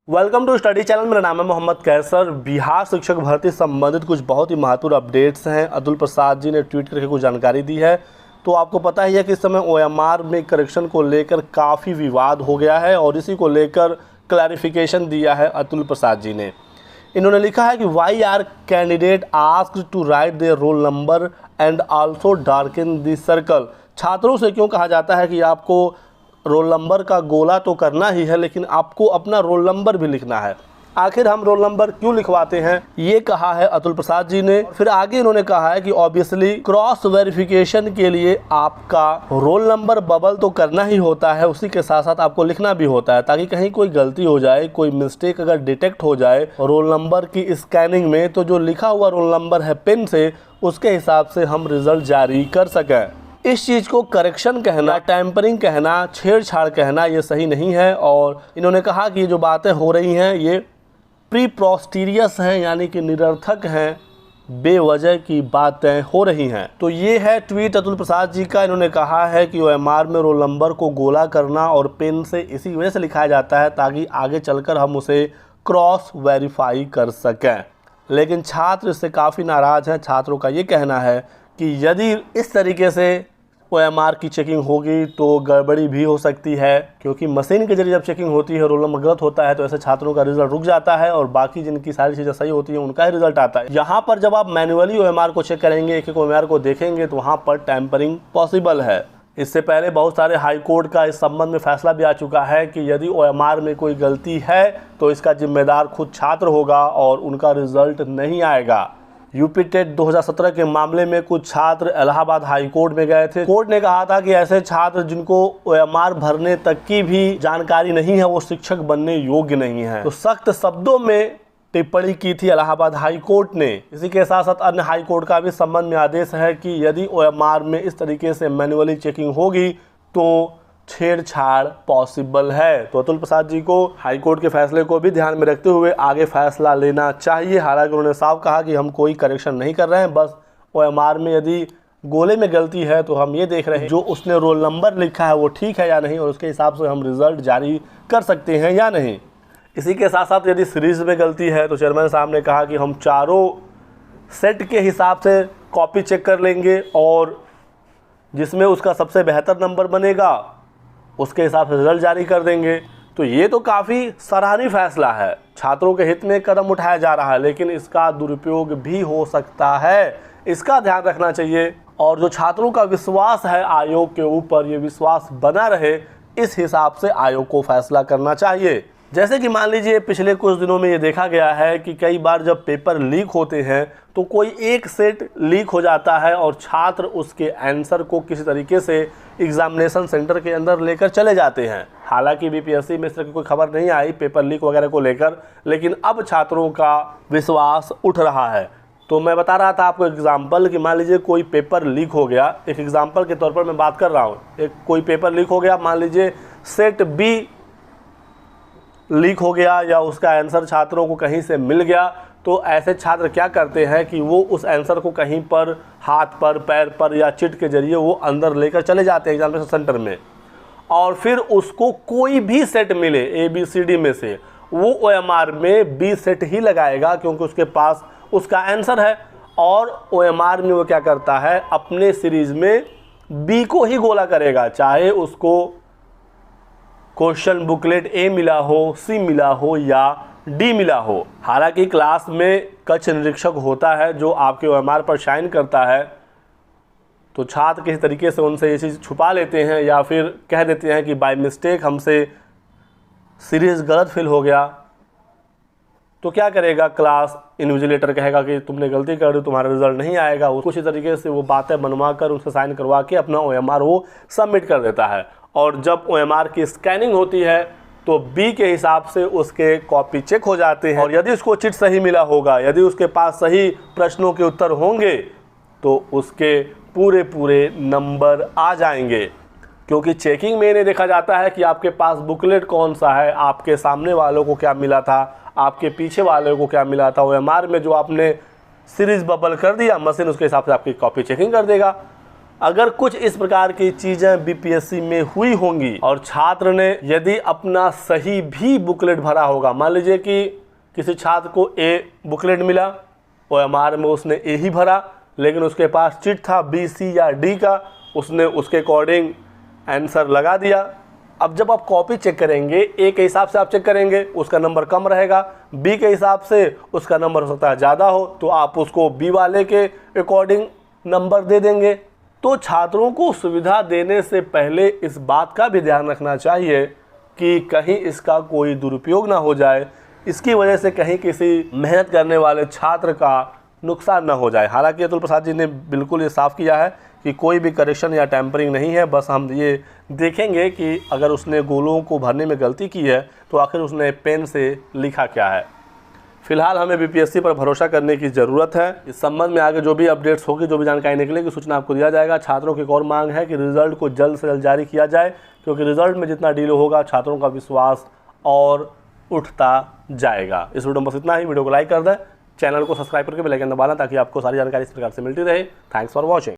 Welcome to study channel. मेरा नाम है मोहम्मद कैसर। बिहार शिक्षक भर्ती संबंधित कुछ बहुत ही महत्वपूर्ण अपडेट्स हैं। अतुल प्रसाद जी ने ट्वीट करके कुछ जानकारी दी है। तो आपको पता ही है कि इस समय ओएमआर में करेक्शन को लेकर काफ़ी विवाद हो गया है और इसी को लेकर क्लैरिफिकेशन दिया है अतुल प्रसाद जी ने। इन्होंने लिखा है कि why are candidate asked to write their roll number and also darken the circle. छात्रों से क्यों कहा जाता है कि आपको रोल नंबर का गोला तो करना ही है, लेकिन आपको अपना रोल नंबर भी लिखना है। आखिर हम रोल नंबर क्यों लिखवाते हैं, ये कहा है अतुल प्रसाद जी ने। फिर आगे इन्होंने कहा है कि ऑब्वियसली क्रॉस वेरिफिकेशन के लिए आपका रोल नंबर बबल तो करना ही होता है, उसी के साथ साथ आपको लिखना भी होता है, ताकि कहीं कोई गलती हो जाए, कोई मिस्टेक अगर डिटेक्ट हो जाए रोल नंबर की स्कैनिंग में, तो जो लिखा हुआ रोल नंबर है पेन से, उसके हिसाब से हम रिजल्ट जारी कर सकें। इस चीज़ को करेक्शन कहना, टैंपरिंग कहना, छेड़छाड़ कहना ये सही नहीं है। और इन्होंने कहा कि ये जो बातें हो रही हैं ये प्रीपोस्टीरियस हैं, यानी कि निरर्थक हैं, बेवजह की बातें हो रही हैं। तो ये है ट्वीट अतुल प्रसाद जी का। इन्होंने कहा है कि ओएमआर में रोल नंबर को गोला करना और पेन से इसी वजह से लिखाया जाता है ताकि आगे चलकर हम उसे क्रॉस वेरीफाई कर सकें। लेकिन छात्र इससे काफ़ी नाराज़ हैं। छात्रों का ये कहना है कि यदि इस तरीके से ओएमआर की चेकिंग होगी तो गड़बड़ी भी हो सकती है, क्योंकि मशीन के जरिए जब चेकिंग होती है, रोल नंबर गलत होता है तो ऐसे छात्रों का रिजल्ट रुक जाता है और बाकी जिनकी सारी चीज़ें सही होती हैं उनका ही रिजल्ट आता है। यहाँ पर जब आप मैन्युअली ओएमआर को चेक करेंगे, एक एक ओएमआर को देखेंगे, तो वहाँ पर टैंपरिंग पॉसिबल है। इससे पहले बहुत सारे हाई कोर्ट का इस संबंध में फैसला भी आ चुका है कि यदि ओएमआर में कोई गलती है तो इसका जिम्मेदार खुद छात्र होगा और उनका रिजल्ट नहीं आएगा। यूपी टेट 2017 के मामले में कुछ छात्र इलाहाबाद हाई कोर्ट में गए थे। कोर्ट ने कहा था कि ऐसे छात्र जिनको ओएमआर भरने तक की भी जानकारी नहीं है, वो शिक्षक बनने योग्य नहीं है। तो सख्त शब्दों में टिप्पणी की थी इलाहाबाद हाई कोर्ट ने। इसी के साथ साथ अन्य हाई कोर्ट का भी संबंध में आदेश है कि यदि ओएमआर में इस तरीके से मैन्युअली चेकिंग होगी तो छेड़छाड़ पॉसिबल है। तो अतुल प्रसाद जी को हाई कोर्ट के फैसले को भी ध्यान में रखते हुए आगे फैसला लेना चाहिए। हालांकि उन्होंने साफ कहा कि हम कोई करेक्शन नहीं कर रहे हैं, बस ओएमआर में यदि गोले में गलती है तो हम ये देख रहे हैं जो उसने रोल नंबर लिखा है वो ठीक है या नहीं, और उसके हिसाब से हम रिजल्ट जारी कर सकते हैं या नहीं। इसी के साथ साथ यदि सीरीज में गलती है तो चेयरमैन साहब ने कहा कि हम चारों सेट के हिसाब से कॉपी चेक कर लेंगे और जिसमें उसका सबसे बेहतर नंबर बनेगा उसके हिसाब से रिजल्ट जारी कर देंगे। तो ये तो काफ़ी सराहनीय फैसला है, छात्रों के हित में कदम उठाया जा रहा है, लेकिन इसका दुरुपयोग भी हो सकता है, इसका ध्यान रखना चाहिए। और जो छात्रों का विश्वास है आयोग के ऊपर, ये विश्वास बना रहे, इस हिसाब से आयोग को फैसला करना चाहिए। जैसे कि मान लीजिए पिछले कुछ दिनों में ये देखा गया है कि कई बार जब पेपर लीक होते हैं तो कोई एक सेट लीक हो जाता है और छात्र उसके आंसर को किसी तरीके से एग्जामिनेशन सेंटर के अंदर लेकर चले जाते हैं। हालांकि बीपीएससी में इस तरह की कोई खबर नहीं आई पेपर लीक वगैरह को लेकर, लेकिन अब छात्रों का विश्वास उठ रहा है। तो मैं बता रहा था आपको एग्जाम्पल कि मान लीजिए कोई पेपर लीक हो गया, एक एग्जाम्पल के तौर पर मैं बात कर रहा हूँ। एक कोई पेपर लीक हो गया, मान लीजिए सेट बी लीक हो गया या उसका आंसर छात्रों को कहीं से मिल गया, तो ऐसे छात्र क्या करते हैं कि वो उस आंसर को कहीं पर हाथ पर, पैर पर या चिट के जरिए वो अंदर लेकर चले जाते हैं एग्जामिनेशन सेंटर में, और फिर उसको कोई भी सेट मिले ABCD में से, वो OMR में B सेट ही लगाएगा क्योंकि उसके पास उसका आंसर है। और OMR में वो क्या करता है, अपने सीरीज में B को ही गोला करेगा, चाहे उसको क्वेश्चन बुकलेट A मिला हो, C मिला हो या D मिला हो। हालांकि क्लास में कक्ष निरीक्षक होता है जो आपके OMR पर साइन करता है, तो छात्र किसी तरीके से उनसे ये चीज़ छुपा लेते हैं या फिर कह देते हैं कि बाय मिस्टेक हमसे सीरीज गलत फिल हो गया, तो क्या करेगा, क्लास इन्विजिलेटर कहेगा कि तुमने गलती कर दी, तुम्हारा रिजल्ट नहीं आएगा। कुछ तरीके से वो बातें बनवा कर उनसे साइन करवा के अपना OMR वो सबमिट कर देता है। और जब OMR की स्कैनिंग होती है तो B के हिसाब से उसके कॉपी चेक हो जाते हैं, और यदि उसको चिट सही मिला होगा, यदि उसके पास सही प्रश्नों के उत्तर होंगे तो उसके पूरे पूरे नंबर आ जाएंगे। क्योंकि चेकिंग में इन्हें देखा जाता है कि आपके पास बुकलेट कौन सा है, आपके सामने वालों को क्या मिला था, आपके पीछे वालों को क्या मिला था। OMR में जो आपने सीरीज बबल कर दिया, मशीन उसके हिसाब से आपकी कॉपी चेकिंग कर देगा। अगर कुछ इस प्रकार की चीज़ें बीपीएससी में हुई होंगी और छात्र ने यदि अपना सही भी बुकलेट भरा होगा, मान लीजिए कि किसी छात्र को ए बुकलेट मिला, ओएमआर में उसने ए ही भरा, लेकिन उसके पास चिट था बी, सी या डी का, उसने उसके अकॉर्डिंग आंसर लगा दिया। अब जब आप कॉपी चेक करेंगे, ए के हिसाब से आप चेक करेंगे, उसका नंबर कम रहेगा, बी के हिसाब से उसका नंबर हो सकता है ज़्यादा हो, तो आप उसको बी वाले के अकॉर्डिंग नंबर दे देंगे। तो छात्रों को सुविधा देने से पहले इस बात का भी ध्यान रखना चाहिए कि कहीं इसका कोई दुरुपयोग ना हो जाए, इसकी वजह से कहीं किसी मेहनत करने वाले छात्र का नुकसान ना हो जाए। हालांकि अतुल प्रसाद जी ने बिल्कुल ये साफ किया है कि कोई भी करेक्शन या टैंपरिंग नहीं है, बस हम ये देखेंगे कि अगर उसने गोलों को भरने में गलती की है तो आखिर उसने पेन से लिखा क्या है। फिलहाल हमें बीपीएससी पर भरोसा करने की ज़रूरत है। इस संबंध में आगे जो भी अपडेट्स होगी, जो भी जानकारी निकलेगी, सूचना आपको दिया जाएगा। छात्रों की एक और मांग है कि रिजल्ट को जल्द से जल्द जारी किया जाए, क्योंकि रिजल्ट में जितना डिले होगा छात्रों का विश्वास और उठता जाएगा। इस वीडियो में बस इतना ही। वीडियो को लाइक कर दें, चैनल को सब्सक्राइब करके बेल आइकन दबाना ताकि आपको सारी जानकारी इस प्रकार से मिलती रहे। Thanks for watching.